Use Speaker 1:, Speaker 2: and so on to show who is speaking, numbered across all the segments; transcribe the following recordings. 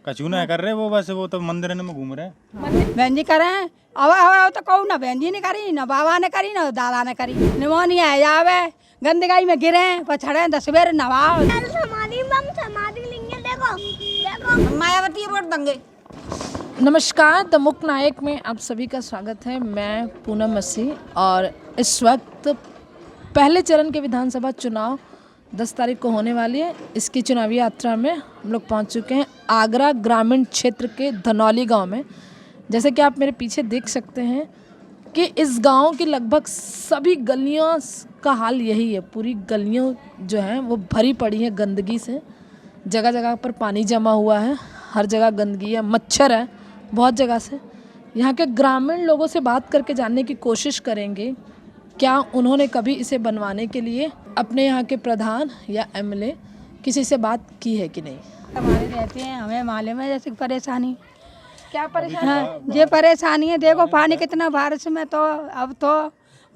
Speaker 1: कछु ना कर रहे वो, बस वो तो मंदिर में घूम रहे हैं।
Speaker 2: बहन जी करे अब तो कहूँ ना बहन जी ने करी ना बाबा ने करी ना दादा ने करी। निमोनिया है जावे गंदगाई में गिरे पछड़े 10 बेर नवाओ।
Speaker 3: समाधि लेंगे देखो देखो
Speaker 2: मायावती वोट देंगे।
Speaker 4: नमस्कार, द मुक नायक में आप सभी का स्वागत है। मैं पूनम मसीह और इस वक्त पहले चरण के विधानसभा चुनाव 10 तारीख को होने वाली है। इसकी चुनावी यात्रा में हम लोग पहुंच चुके हैं आगरा ग्रामीण क्षेत्र के धनौली गांव में। जैसे कि आप मेरे पीछे देख सकते हैं कि इस गांव की लगभग सभी गलियों का हाल यही है। पूरी गलियों जो हैं वो भरी पड़ी हैं गंदगी से। जगह जगह पर पानी जमा हुआ है, हर जगह गंदगी है, मच्छर है बहुत जगह से। यहाँ के ग्रामीण लोगों से बात करके जानने की कोशिश करेंगे क्या उन्होंने कभी इसे बनवाने के लिए अपने यहाँ के प्रधान या एमएलए किसी से बात की है कि नहीं।
Speaker 2: हमारे रहते हैं, हमें मालूम है जैसे परेशानी
Speaker 4: क्या परेशानी?
Speaker 2: हाँ, ये परेशानी है। देखो पानी कितना बारिश में तो अब तो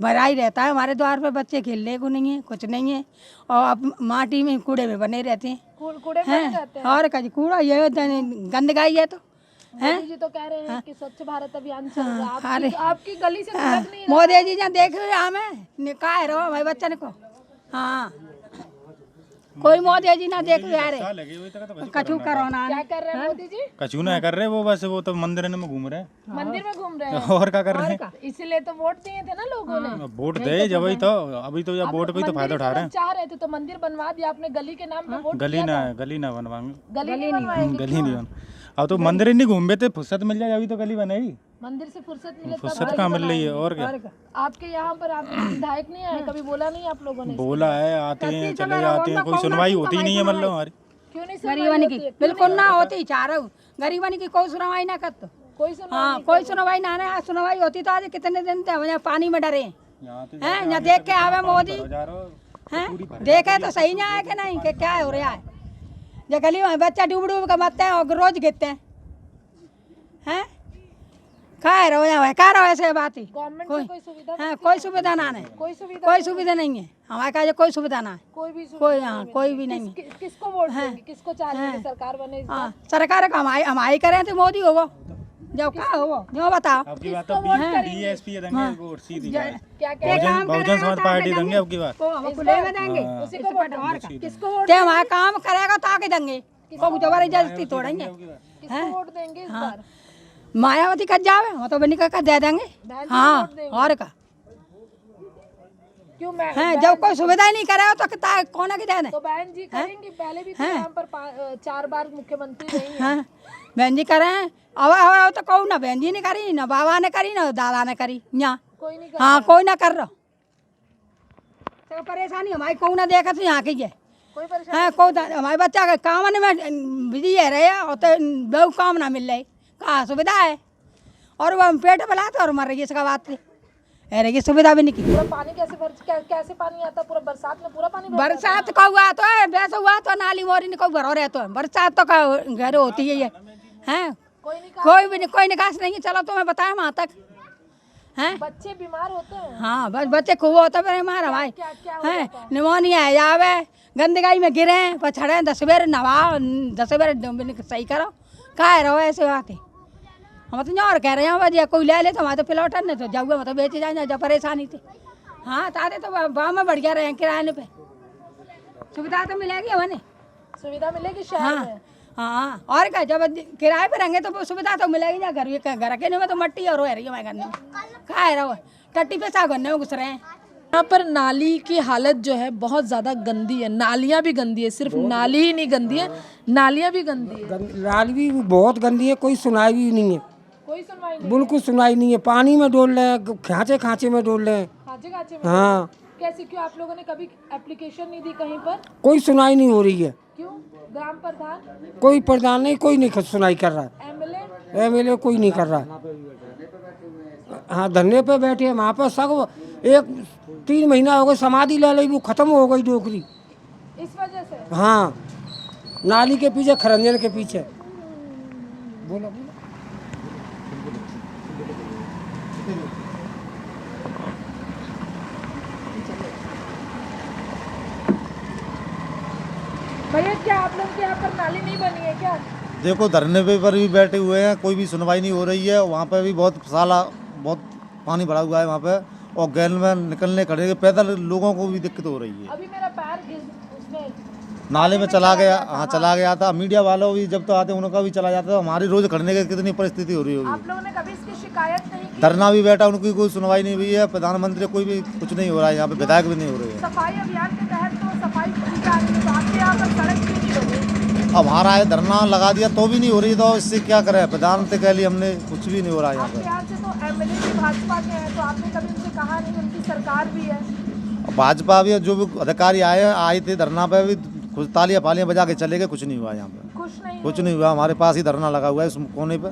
Speaker 2: भरा ही रहता है। हमारे द्वार पे बच्चे खेलने को नहीं है, कुछ नहीं है। और अब माटी में कूड़े में बने रहते हैं।
Speaker 4: कूड़े में रहते हैं
Speaker 2: और कभी कूड़ा ये गंदगाई है तो
Speaker 4: मोदी जी तो कह रहे हैं कि स्वच्छ भारत अभियान चल रहा है। आपकी गली से सड़क नहीं
Speaker 2: मोदी जी जहाँ देख रहे हमें निकाय रहो भाई बच्चन को। हाँ कोई मोदी जी ना देख रहे कछु करोना
Speaker 4: क्या कर रहे हैं मोदी जी?
Speaker 1: कछु ना कर रहे वो, बस वो तो मंदिर में घूम रहे हैं।
Speaker 4: मंदिर में घूम रहे हैं
Speaker 1: और क्या कर रहे हैं?
Speaker 4: इसीलिए तो वोट दिए थे ना लोगों ने।
Speaker 1: वोट दे जब ही तो अभी तो जब वोट को ही तो फायदा उठा रहे हैं।
Speaker 4: चाह रहे थे तो मंदिर बनवा दिया आपने गली के नाम पे। वोट
Speaker 1: गली ना बनवाएंगे,
Speaker 4: गली नहीं बनवाएंगे।
Speaker 1: गली नहीं बन। अब तो मंदिर ही नहीं घूमे थे, फुर्सत मिल जाए अभी तो गली बनेगी।
Speaker 4: मंदिर से फुर्सत मिले तब
Speaker 1: फुर्सत कहाँ मिल रही है और क्या।
Speaker 4: आपके यहाँ पर आप विधायक नहीं आए, कभी बोला नहीं आप लोगों ने?
Speaker 1: बोला है, आते हैं चले जाते हैं, कोई सुनवाई होती ही नहीं है मतलब हमारी।
Speaker 4: क्यों नहीं?
Speaker 2: गरीबनी की बिल्कुल ना होती। चारों गरीबनी की कोई सुनवाई ना करते।
Speaker 4: कोई सुन
Speaker 2: हाँ कोई सुनवाई ना है। सुनवाई होती तो आज कितने दिन थे पानी में डरे हैं। यहाँ देख के आवे मोदी हैं, देखे तो सही ना है कि नहीं कि क्या हो रहा है। जो गली में बच्चा डूब डूब के मरते हैं और रोज गिरते हैं। क्या रहो यहाँ क्या रहो ऐसे बात ही।
Speaker 4: गवर्नमेंट से कोई सुविधा?
Speaker 2: हाँ कोई सुविधा ना है, कोई सुविधा नहीं है हमारे का। कोई सुविधा ना है, कोई हाँ कोई भी नहीं है।
Speaker 4: किसको वोट देंगे? किसको चाहिए सरकार बने?
Speaker 2: हाँ सरकार का हमारी करें तो मोदी होगा जो क्या हो जो बताओ।
Speaker 1: अब की बात तो डीएसपी देंगे वोट सीधी बात।
Speaker 4: क्या
Speaker 1: बहुजन समाज पार्टी देंगे अब की बात।
Speaker 2: खुले में देंगे
Speaker 4: किसको वोट?
Speaker 2: ते हमारा काम करेगा तो आके देंगे, को जबरदस्ती तोड़ेंगे।
Speaker 4: किसको वोट देंगे इस बार?
Speaker 2: मायावती कर जावे वो तो बनी का दे देंगे। हाँ और का
Speaker 4: क्यों मैं
Speaker 2: है जब कोई सुविधा ही नहीं करेगा तो कौन की दे दे।
Speaker 4: तो बहन जी करेंगी? पहले भी तो यहाँ पर 4 बार मुख्यमंत्री रही हैं।
Speaker 2: हाँ बहन जी करे अब तो कहूँ ना बहन जी ने करी ना बाबा ने करी ना दादा ने करी यहाँ
Speaker 4: कोई नहीं
Speaker 2: हाँ कोई ना कर रहा। तो परेशानी हमारी कहूँ ना देखा तो यहाँ की है।
Speaker 4: कोई परेशानी
Speaker 2: हाँ कोई हमारे बच्चा के काम में बिजी है रहे और तो बहु काम ना मिल रही कहाँ सुविधा है। और वो हम पेट में लाते और मर रही है इसका बात है सुविधा भी नहीं की।
Speaker 4: पूरा पानी कैसे पानी आता? पूरा बरसात में पूरा पानी
Speaker 2: बरसात का हुआ तो है वैसे हुआ तो नाली मोरी ने कोई भरो रहे तो बरसात तो घर होती है ये हैं। कोई निकास नहीं है। चलो तुम्हें बताया वहाँ तक हैं।
Speaker 4: बच्चे बीमार होते हैं।
Speaker 2: हाँ बस बच्चे खूब होते हैं मारा भाई हैं। निमोनिया है जावे गंदगाई में गिरे पछड़े 10 बेर नवाओ 10 बेर सही करो। क्या रहो ऐसे बात है। हम तो और कह रहे हैं भैया कोई ले ले तो हमारे तो पिलौटन नहीं तो जाऊँगा मतलब बेचे जाए जब परेशानी थी। हाँ ताते तो गाँव में बढ़िया रहे किराए पे सुविधा तो मिलेगी हमें।
Speaker 4: सुविधा मिलेगी शहर में।
Speaker 2: हाँ और क्या जब किराए पे रहेंगे तो सुविधा तो मिलेगी ना। घर के में तो मट्टी और रही है हमारे घर में। क्या रहो टट्टी पे सा घरने में घुस रहे हैं।
Speaker 4: यहाँ पर नाली की हालत जो है बहुत ज़्यादा गंदी है। नालियाँ भी गंदी है, सिर्फ नाली ही नहीं गंदी है, नालियाँ भी गंदी है।
Speaker 5: नाली भी बहुत गंदी है, कोई सुनाई भी नहीं है।
Speaker 4: कोई सुनवाई नहीं?
Speaker 5: बिल्कुल सुनाई नहीं है। पानी में डोल रहे हैं, खांचे में डोल रहे हैं।
Speaker 4: खांचे में?
Speaker 5: हाँ
Speaker 4: कैसे? क्यों आप लोगों ने कभी एप्लीकेशन नहीं दी कहीं पर?
Speaker 5: कोई सुनाई नहीं हो रही है।
Speaker 4: क्यों? ग्राम प्रधान?
Speaker 5: कोई प्रधान नहीं, कोई नहीं सुनाई कर रहा है। एमएलए कोई नहीं कर रहा है। हाँ धरने पे बैठे हैं वहाँ पर सब 3 महीना हो गए समाधि ले ली वो खत्म हो गई डोकरी
Speaker 4: इस वजह से।
Speaker 5: हाँ नाली के पीछे खरंजन के पीछे। बोलो
Speaker 4: भैया क्या आप लोग के यहाँ पर नाली नहीं बनी है क्या?
Speaker 6: देखो धरने पे पर भी बैठे हुए हैं, कोई भी सुनवाई नहीं हो रही है। वहाँ पे भी बहुत पानी भरा हुआ है वहाँ पे, और गैल में निकलने खड़े के पैदल लोगों को भी दिक्कत हो रही है।
Speaker 4: अभी मेरा पैर उसमें
Speaker 6: नाले में चला गया, हाँ चला गया था। मीडिया वालों भी जब तो आते हैं उनका भी चला जाता है। हमारी रोज खड़ने की कितनी परिस्थिति हो रही होगी।
Speaker 4: आप लोगों ने कभी इसकी शिकायत नहीं की?
Speaker 6: धरना भी बैठा, उनकी कोई सुनवाई नहीं हुई है। प्रधानमंत्री कोई भी कुछ नहीं हो रहा है, यहाँ पे विधायक भी नहीं हो रहे हैं।
Speaker 4: सफाई अभियान के तहत तो सफाई की जा रही है, तो आपके यहाँ पर सड़क क्यों नहीं बनी?
Speaker 6: अब हमारा है धरना लगा दिया तो भी नहीं हो रही, तो इससे क्या करें। प्रधानमंत्री के लिए हमने कुछ भी नहीं हो रहा है यहाँ
Speaker 4: आपके
Speaker 6: पे।
Speaker 4: यहाँ से तो एमएलए भी भाजपा के हैं, तो आपने कभी उनसे कहा नहीं? उनकी सरकार भी है।
Speaker 6: भाजपा भी जो भी अधिकारी आए थे धरना पे भी कुछ तालियां फालियां बजा के चले गए, कुछ नहीं हुआ यहाँ पे। कुछ नहीं हुआ। हमारे पास ही धरना लगा हुआ है, इस कोने पे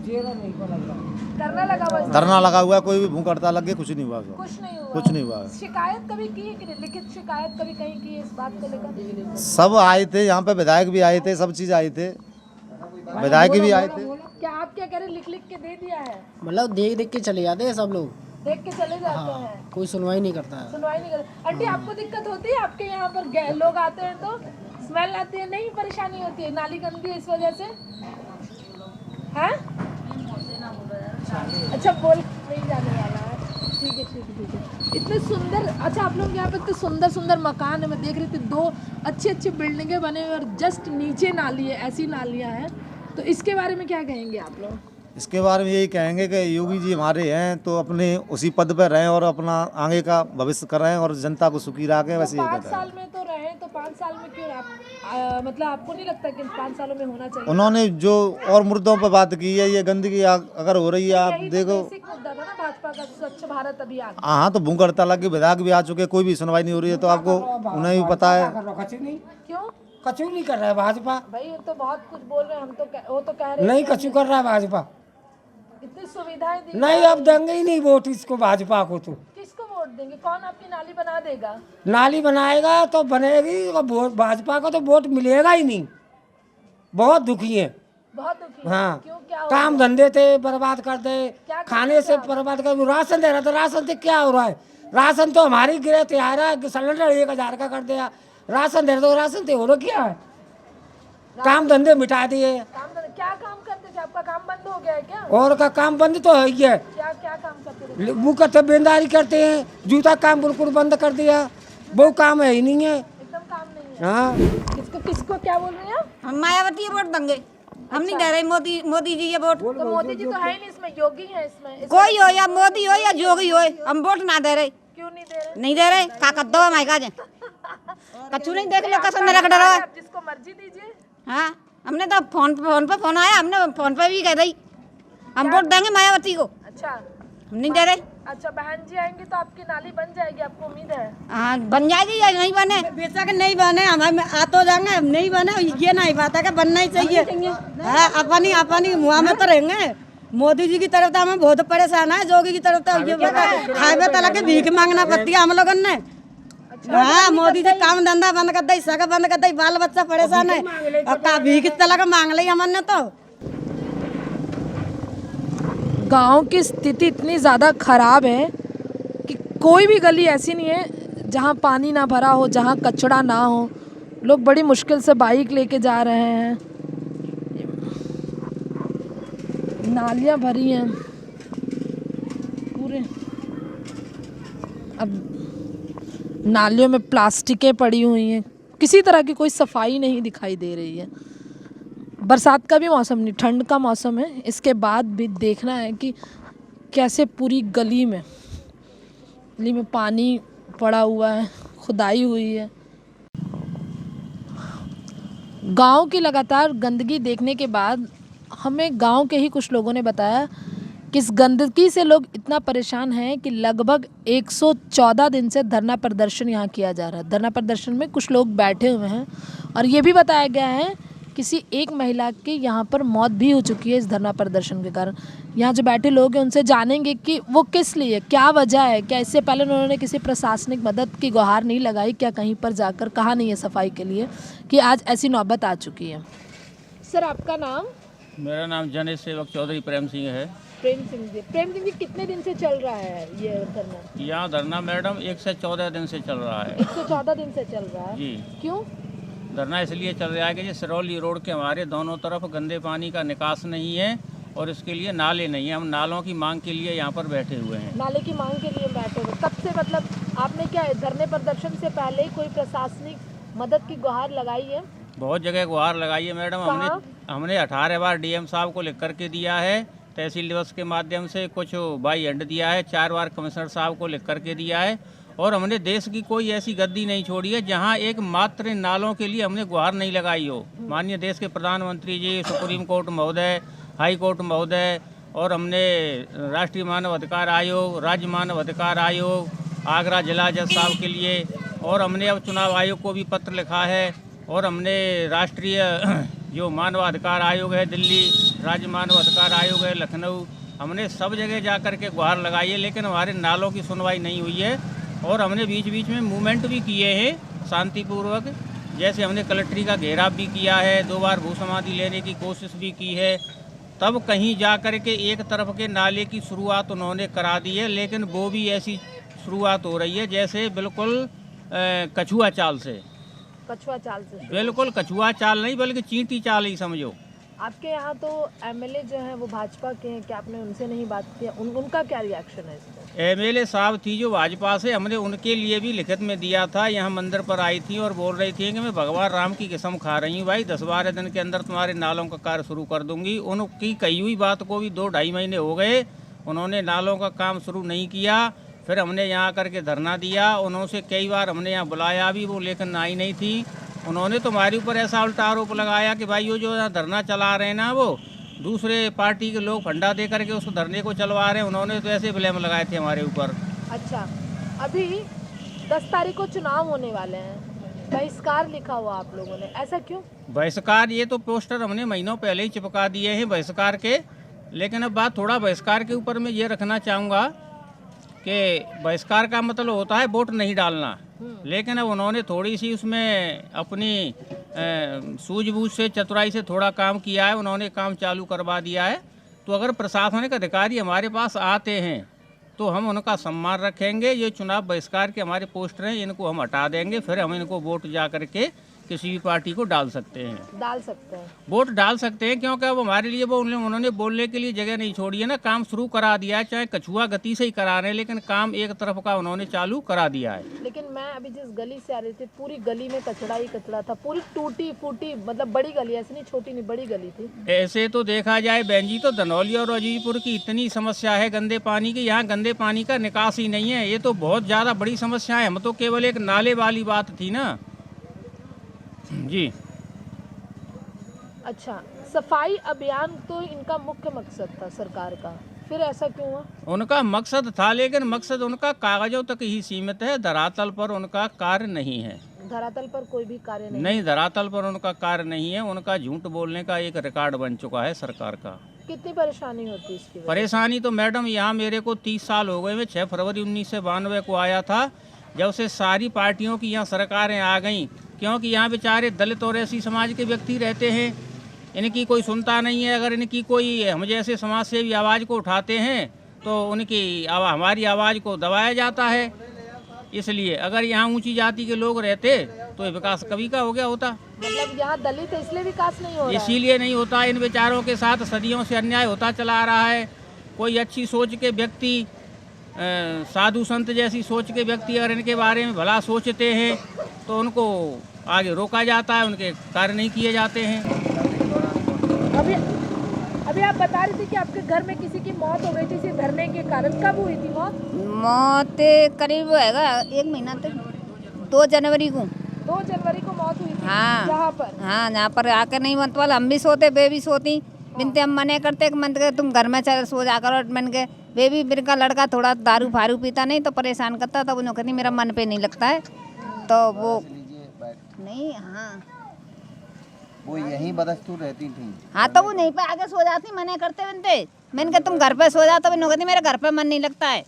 Speaker 4: धरना लगा हुआ है।
Speaker 6: धरना लगा हुआ है, कोई भी भूख हड़ताल लग गई, कुछ नहीं हुआ।
Speaker 4: कुछ नहीं हुआ। शिकायत कभी की है कि नहीं? लिखित शिकायत कभी कहीं की है इस बात को लेकर?
Speaker 6: सब आए थे यहाँ पे, विधायक भी आए थे, सब चीज आए थे, विधायक भी आए थे।
Speaker 4: क्या आप क्या कह रहे, लिख लिख के दे दिया है?
Speaker 7: मतलब देख देख के चले जाते हैं सब लोग,
Speaker 4: देख के चले जाते हैं,
Speaker 7: कोई सुनवाई नहीं करता है।
Speaker 4: सुनवाई नहीं करते। आंटी आपको दिक्कत होती है? आपके यहाँ पर लोग आते हैं तो स्मेल आती है, नहीं परेशानी होती है? नाली गंदी है इस वजह से है? अच्छा बोल नहीं जाने वाला है, ठीक है ठीक है ठीक है। इतने सुंदर, अच्छा आप लोग यहाँ पे इतने सुंदर सुंदर मकान है, मैं देख रही थी 2 अच्छी अच्छी बिल्डिंगें बने हुए और जस्ट नीचे नाली है, ऐसी नालियाँ हैं, तो इसके बारे में क्या कहेंगे आप लोग?
Speaker 6: इसके बारे में यही कहेंगे कि योगी जी हमारे हैं तो अपने उसी पद पर रहें और अपना आगे का भविष्य करें और जनता को सुखी रखें। वैसे
Speaker 4: तो
Speaker 6: ये
Speaker 4: 5
Speaker 6: कहता है।
Speaker 4: साल में तो रहे, तो 5 साल में क्यों मतलब आपको नहीं लगता कि 5 सालों में होना चाहिए?
Speaker 6: उन्होंने जो और मुद्दों पर बात की है, ये गंदगी अगर हो रही है, आप
Speaker 4: यही तो
Speaker 6: देखो।
Speaker 4: बेसिक मुद्दा था ना भाजपा का, स्वच्छ भारत अभियान।
Speaker 6: हाँ तो भूख हड़ताल लग गई, विधायक भी आ चुके, कोई भी सुनवाई नहीं हो रही है, तो आपको उन्हें भी पता है।
Speaker 4: क्यों?
Speaker 5: कचू नहीं कर रहा है भाजपा,
Speaker 4: भाई ये तो बहुत कुछ बोल रहे हैं, हम तो वो तो कह रहे हैं
Speaker 5: नहीं कचू कर रहा है भाजपा।
Speaker 4: इतनी सुविधाएं दी,
Speaker 5: नहीं अब देंगे ही नहीं वोट इसको, भाजपा को। तो
Speaker 4: किसको वोट देंगे? कौन आपकी नाली बना देगा?
Speaker 5: नाली बनाएगा तो बनेगी, और वोट भाजपा को तो वोट मिलेगा ही नहीं। बहुत दुखी है।
Speaker 4: बहुत दुखी।
Speaker 5: हाँ,
Speaker 4: क्यों, क्या हो
Speaker 5: काम
Speaker 4: गया?
Speaker 5: धंधे थे बर्बाद कर दे,
Speaker 4: क्या
Speaker 5: खाने से बर्बाद कर। राशन दे रहा था, राशन से क्या हो रहा है? राशन तो हमारी गिरे थे आ रहा है, सिलेंडर 1000 का कर दिया। राशन दे रहा तो राशन से हो रहा क्या है? काम धंधे मिटा दिए।
Speaker 4: क्या काम करते थे? आपका काम बंद हो गया है क्या?
Speaker 5: और का काम बंद तो है ही है।
Speaker 4: क्या क्या काम करते थे?
Speaker 5: वो करते बेंदारी करते हैं, जूता काम बिल्कुल बंद कर दिया। वो काम है ही नहीं है।
Speaker 4: एकदम काम नहीं है।
Speaker 5: हाँ,
Speaker 4: किसको क्या बोल रहे हैं?
Speaker 2: हम मायावती वोट देंगे, हम नहीं दे रहे मोदी जी ये वोट।
Speaker 4: तो मोदी जी तो है ही नहीं इसमें, योगी है इसमें।
Speaker 2: कोई हो या मोदी हो या जोगी हो, हम वोट ना दे रहे।
Speaker 4: क्यों नहीं दे रहे?
Speaker 2: नहीं दे रहे, का कर दो हमारे काज कचू नहीं देख लो कसम मेरा डरो है।
Speaker 4: आप जिसको मर्जी दीजिए।
Speaker 2: हाँ, हमने तो फोन आया, हमने फोन पे भी कह दी हम वोट देंगे मायावती को।
Speaker 4: अच्छा,
Speaker 2: हम नहीं दे रहे।
Speaker 4: अच्छा बहन जी आएंगे तो आपकी नाली बन जाएगी, आपको उम्मीद है?
Speaker 2: हाँ बन जाएगी या नहीं बने, बेशक नहीं बने, हमें आ तो जाएंगे, नहीं बने ये नहीं बात है कि बनना ही चाहिए। हाँ, अपनी मुँह में तो रहेंगे। मोदी जी की तरफ तो हमें बहुत परेशान है, जोगी की तरफ तो ये खाए तला के भीख मांगना पड़ती है हम लोगों ने। हाँ, मोदी जी काम धंधा बंद कर दी, सगा बंद कर दी, बाल बच्चा परेशान है, और का भीख तला का मांग ली हमने तो।
Speaker 4: गांव की स्थिति इतनी ज़्यादा ख़राब है कि कोई भी गली ऐसी नहीं है जहां पानी ना भरा हो, जहां कचरा ना हो। लोग बड़ी मुश्किल से बाइक लेके जा रहे हैं, नालियां भरी हैं पूरे। अब नालियों में प्लास्टिकें पड़ी हुई हैं, किसी तरह की कोई सफाई नहीं दिखाई दे रही है। बरसात का भी मौसम नहीं, ठंड का मौसम है, इसके बाद भी देखना है कि कैसे पूरी गली में पानी पड़ा हुआ है, खुदाई हुई है। गांव की लगातार गंदगी देखने के बाद हमें गांव के ही कुछ लोगों ने बताया कि इस गंदगी से लोग इतना परेशान हैं कि लगभग 114 दिन से धरना प्रदर्शन यहाँ किया जा रहा है। धरना प्रदर्शन में कुछ लोग बैठे हुए हैं और ये भी बताया गया है किसी एक महिला की यहाँ पर मौत भी हो चुकी है इस धरना प्रदर्शन के कारण। यहाँ जो बैठे लोग हैं उनसे जानेंगे कि वो किस लिए, क्या वजह है, क्या इससे पहले उन्होंने किसी प्रशासनिक मदद की गुहार नहीं लगाई, क्या कहीं पर जाकर कहा नहीं है सफाई के लिए कि आज ऐसी नौबत आ चुकी है। सर आपका नाम?
Speaker 8: मेरा नाम जन सेवक चौधरी प्रेम सिंह है।
Speaker 4: प्रेम सिंह जी। प्रेम सिंह जी, कितने दिन से चल रहा है ये धरना?
Speaker 8: यहाँ धरना मैडम 114 दिन से चल रहा है।
Speaker 4: 114 दिन से चल रहा है
Speaker 8: जी।
Speaker 4: क्यों?
Speaker 8: धरना इसलिए चल रहा है कि सिरौली रोड के हमारे दोनों तरफ गंदे पानी का निकास नहीं है और इसके लिए नाले नहीं है। हम नालों की मांग के लिए यहाँ पर बैठे हुए हैं।
Speaker 4: नाले की मांग के लिए बैठे हुए कब से, मतलब आपने क्या है, धरने प्रदर्शन से पहले ही कोई प्रशासनिक मदद की गुहार लगाई है?
Speaker 8: बहुत जगह गुहार लगाई है मैडम। हमने 18 बार डीएम साहब को लिख करके दिया है, तहसील दिवस के माध्यम से कुछ बाई एंड दिया है, 4 बार कमिश्नर साहब को लिख करके दिया है और हमने देश की कोई ऐसी गद्दी नहीं छोड़ी है जहां एक मात्र नालों के लिए हमने गुहार नहीं लगाई हो। माननीय देश के प्रधानमंत्री जी, सुप्रीम कोर्ट महोदय, हाई कोर्ट महोदय और हमने राष्ट्रीय मानव अधिकार आयोग, राज्य मानव अधिकार आयोग, आगरा जिला जज साहब के लिए और हमने अब चुनाव आयोग को भी पत्र लिखा है और हमने राष्ट्रीय जो मानव अधिकार आयोग है दिल्ली, राज्य मानव अधिकार आयोग है लखनऊ, हमने सब जगह जा कर के गुहार लगाई है, लेकिन हमारे नालों की सुनवाई नहीं हुई है। और हमने बीच बीच में मूवमेंट भी किए हैं शांतिपूर्वक, जैसे हमने कलेक्ट्री का घेराव भी किया है, 2 बार भू समाधि लेने की कोशिश भी की है, तब कहीं जा कर के एक तरफ के नाले की शुरुआत उन्होंने करा दी है, लेकिन वो भी ऐसी शुरुआत हो रही है जैसे बिल्कुल कछुआ चाल से।
Speaker 4: कछुआ चाल से? बिल्कुल
Speaker 8: कछुआ चाल नहीं बल्कि चींटी चाल ही समझो।
Speaker 4: आपके यहाँ तो एमएलए जो हैं वो भाजपा के हैं, क्या आपने उनसे नहीं बात किया? उनका क्या रिएक्शन है इस पर?
Speaker 8: एमएलए साहब थी जो भाजपा से, हमने उनके लिए भी लिखित में दिया था। यहाँ मंदिर पर आई थी और बोल रही थी कि मैं भगवान राम की कसम खा रही हूँ भाई, 10-12 दिन के अंदर तुम्हारे नालों का कार्य शुरू कर दूंगी। उनकी कही हुई बात को भी 2-2.5 महीने हो गए, उन्होंने नालों का काम शुरू नहीं किया। फिर हमने यहाँ करके धरना दिया, उन्होंने कई बार हमने यहाँ बुलाया भी, वो लेकिन आई नहीं थी। उन्होंने तो हमारे ऊपर ऐसा उल्टा आरोप लगाया कि भाई वो जो धरना चला रहे हैं ना, वो दूसरे पार्टी के लोग फंडा दे करके उस धरने को चलवा रहे हैं। उन्होंने तो ऐसे ब्लेम लगाए थे हमारे ऊपर।
Speaker 4: अच्छा, अभी 10 तारीख को चुनाव होने वाले हैं, बहिष्कार लिखा हुआ आप लोगों ने, ऐसा क्यों?
Speaker 8: बहिष्कार, ये तो पोस्टर हमने महीनों पहले ही चिपका दिए हैं बहिष्कार के, लेकिन अब बात थोड़ा बहिष्कार के ऊपर मैं ये रखना चाहूँगा कि बहिष्कार का मतलब होता है वोट नहीं डालना, लेकिन अब उन्होंने थोड़ी सी उसमें अपनी सूझबूझ से, चतुराई से थोड़ा काम किया है, उन्होंने काम चालू करवा दिया है। तो अगर प्रशासनिक अधिकारी हमारे पास आते हैं तो हम उनका सम्मान रखेंगे। ये चुनाव बहिष्कार के हमारे पोस्टर हैं, इनको हम हटा देंगे, फिर हम इनको वोट जा करके किसी भी पार्टी को डाल सकते हैं।
Speaker 4: डाल सकते हैं,
Speaker 8: वोट डाल सकते हैं, क्योंकि अब हमारे लिए वो उन्होंने बोलने के लिए जगह नहीं छोड़ी है ना। काम शुरू करा दिया है, चाहे कछुआ गति से ही करा रहे हैं, लेकिन काम एक तरफ का उन्होंने चालू करा दिया है।
Speaker 4: लेकिन मैं अभी जिस गली से आ रही थी, पूरी गली में कचड़ा ही कचड़ा था, पूरी टूटी फूटी, मतलब बड़ी गली, ऐसी नहीं छोटी नहीं बड़ी गली थी।
Speaker 8: ऐसे तो देखा जाए बहन जी, तो धनौली और अजीतपुर की इतनी समस्या है गंदे पानी की, यहाँ गंदे पानी का निकास ही नहीं है। ये तो बहुत ज़्यादा बड़ी समस्या है। हम तो केवल एक नाले वाली बात थी ना जी।
Speaker 4: अच्छा, सफाई अभियान तो इनका मुख्य मकसद था सरकार का, फिर ऐसा क्यों हुआ?
Speaker 8: उनका मकसद था, लेकिन मकसद उनका कागजों तक ही सीमित है, धरातल पर उनका कार्य नहीं है।
Speaker 4: धरातल पर कोई भी कार्य
Speaker 8: नहीं, धरातल पर उनका कार्य नहीं है। उनका झूठ बोलने का एक रिकॉर्ड बन चुका है सरकार का।
Speaker 4: कितनी परेशानी होती है इसकी वजह?
Speaker 8: परेशानी तो मैडम यहाँ मेरे को 30 साल हो गए। मैं 6 फरवरी 1992 को आया था, जब से सारी पार्टियों की यहाँ सरकारें आ गईं, क्योंकि यहाँ बेचारे दलित और ऐसी समाज के व्यक्ति रहते हैं, इनकी कोई सुनता नहीं है। अगर इनकी कोई, हम जैसे समाज सेवी आवाज़ को उठाते हैं तो उनकी हमारी आवाज़ को दबाया जाता है। इसलिए अगर यहाँ ऊंची जाति के लोग रहते तो ये विकास कभी का हो गया होता।
Speaker 4: मतलब यहाँ दलित है इसलिए विकास नहीं हो रहा है?
Speaker 8: इसीलिए नहीं होता। इन बेचारों के साथ सदियों से अन्याय होता चला रहा है। कोई अच्छी सोच के व्यक्ति, साधु संत जैसी सोच के व्यक्ति अगर इनके बारे में भला सोचते हैं तो उनको आगे रोका जाता है, उनके कार्य नहीं किए जाते हैं।
Speaker 4: अभी आप बता रही थी कि आपके घर में किसी की मौत हो गई थी इसी धरने के कारण, कब हुई थी मौत?
Speaker 2: मौत करीब हैगा 1 महीना तक, 2 जनवरी को।
Speaker 4: 2 जनवरी को मौत हुई थी?
Speaker 2: हाँ,
Speaker 4: यहाँ पर?
Speaker 2: हाँ, यहाँ पर आकर नहीं मत वाला, हम भी सोते, बे भी सोती, बिनते हम मने करते मन के तुम घर में चल सो जाकर, मन के वे भी मेरे का लड़का थोड़ा दारू फारू पीता नहीं तो परेशान करता, तब उन्होंने कहती मेरा मन पे नहीं लगता है, तो वो नहीं। हाँ,
Speaker 9: वो यहीं बदस्तूर रहती थी।
Speaker 2: हाँ, तो वो नहीं पे आके सो जाती, मने करते बनते, मैंने कहा तुम घर पे सो जाओ, तब इन्होंने कहती मेरे घर पे मन नहीं लगता है,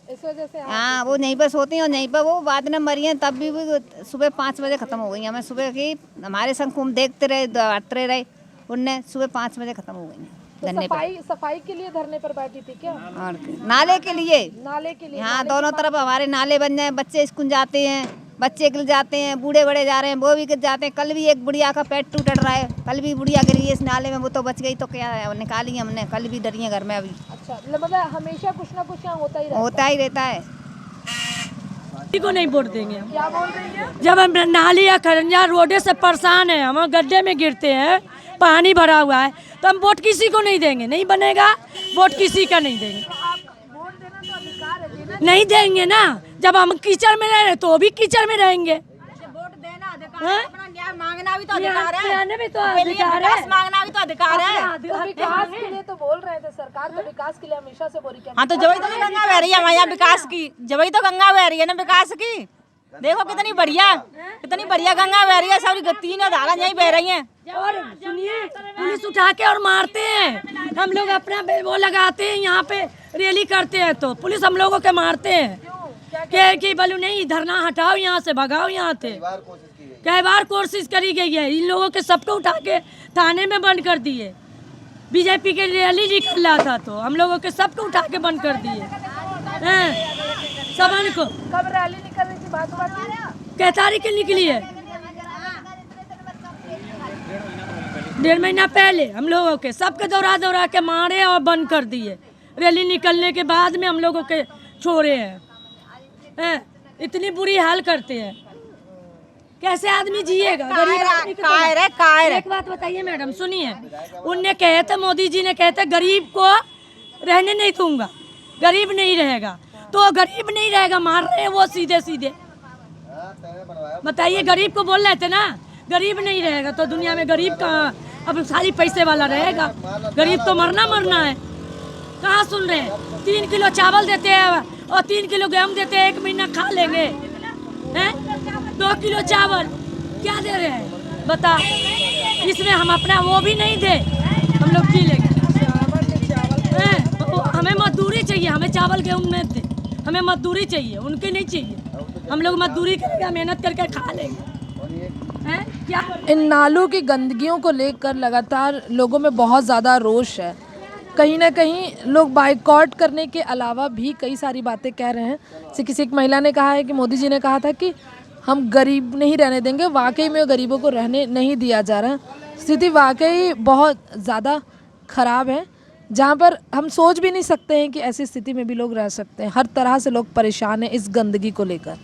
Speaker 4: इस वजह से।
Speaker 2: हाँ, वो नहीं पे सोती और नहीं पे वो बाद में मरी हैं, तब भी सुबह 5 बजे ख़त्म हो गई। हमें सुबह की हमारे संग खूब देखते रहे, बांटते रहे, उनने सुबह 5 बजे ख़त्म हो गई।
Speaker 4: तो सफाई के लिए धरने पर बैठी थी क्या?
Speaker 2: और नाले के लिए,
Speaker 4: नाले के लिए?
Speaker 2: हाँ, दोनों तरफ हमारे नाले बन जाए, बच्चे स्कूल जाते हैं,
Speaker 10: बच्चे गिर जाते हैं, बूढ़े बड़े जा रहे हैं, वो भी गिर जाते हैं। कल भी एक बुढ़िया का पेट टूट रहा है, कल भी बुढ़िया गिरी है इस नाले में, वो तो बच गई तो क्या है, निकाली हमने। कल भी डरी है घर में अभी।
Speaker 4: अच्छा, मतलब हमेशा कुछ ना कुछ यहाँ होता ही
Speaker 10: रहता है।
Speaker 2: किसी को नहीं वोट देंगे हम।
Speaker 4: क्या बोल रही है?
Speaker 2: जब हम नाली या खरंजा रोडे से परेशान है, हम गड्ढे में गिरते हैं, पानी भरा हुआ है, तो हम वोट किसी को नहीं देंगे। नहीं बनेगा वोट, किसी का नहीं देंगे। नहीं देंगे ना, जब हम कीचड़ में रह रहे तो भी कीचड़ में रहेंगे।
Speaker 10: वोट देना अधिकार है, अपना न्याय मांगना भी तो अधिकार है,
Speaker 2: भी तो अधिकार है,
Speaker 10: मांगना भी तो अधिकार है।
Speaker 4: तो विकास के लिए तो बोल रहे थे, सरकार तो विकास के लिए हमेशा से बोल रही है।
Speaker 10: हाँ, तो जब तो गंगा बह रही है हमारे यहाँ विकास की, जब तो गंगा बह रही है ना विकास की। देखो कितनी बढ़िया गंगा बह रही है, सब 3 धारा यहीं बह रही हैं।
Speaker 2: और सुनिए, पुलिस उठा के और मारते हैं। हम लोग अपना वो लगाते हैं, यहाँ पे रैली करते हैं तो पुलिस हम लोगों के मारते हैं कि बोलो नहीं, धरना हटाओ, यहाँ से भगाओ, यहाँ से। कई बार कोशिश करी गई है, इन लोगों के सबको उठा के थाने में बंद कर दिए। बीजेपी के रैली निकल रहा था तो हम लोगों के सबको उठा के बंद कर दिए सबन को।
Speaker 4: कब रैली निकल रही थी? बात
Speaker 2: 1 तारीख की निकली है, 1.5 महीना पहले। हम लोगों के सबके दौरा के मारे और बंद कर दिए। रैली निकलने के बाद में हम लोगों के छोड़े हैं। इतनी बुरी हाल करते हैं, कैसे आदमी जिएगा? गरीब आदमी को कायर। एक बात बताइए मैडम, सुनिए, उनने कहे थे, मोदी जी ने कहे थे गरीब को रहने नहीं दूंगा, गरीब नहीं रहेगा। तो गरीब नहीं रहेगा, मार रहे हैं वो सीधे। बताइए, गरीब को बोल रहे थे ना गरीब नहीं रहेगा, तो दुनिया में गरीब कहाँ? अब सारी पैसे वाला रहेगा, गरीब तो मरना है। कहाँ सुन रहे हैं? 3 किलो चावल देते हैं और 3 किलो गेहूँ देते हैं, 1 महीना खा लेंगे हैं? 2 किलो चावल क्या दे रहे हैं बता? इसमें हम अपना वो भी नहीं दे, हम लोग जी लेंगे। हमें मजदूरी चाहिए, हमें चावल गेहूँ में दे, हमें मजदूरी चाहिए, उनके नहीं चाहिए। हम लोग मजदूरी करेंगे, मेहनत करके खा लेंगे। क्या
Speaker 4: इन नालों की गंदगियों को लेकर लगातार लोगों में बहुत ज़्यादा रोष है। कहीं ना कहीं लोग बाइकआउट करने के अलावा भी कई सारी बातें कह रहे हैं। जैसे किसी एक महिला ने कहा है कि मोदी जी ने कहा था कि हम गरीब नहीं रहने देंगे। वाकई में गरीबों को रहने नहीं दिया जा रहा है। स्थिति वाकई बहुत ज़्यादा ख़राब है, जहाँ पर हम सोच भी नहीं सकते हैं कि ऐसी स्थिति में भी लोग रह सकते हैं। हर तरह से लोग परेशान हैं इस गंदगी को लेकर।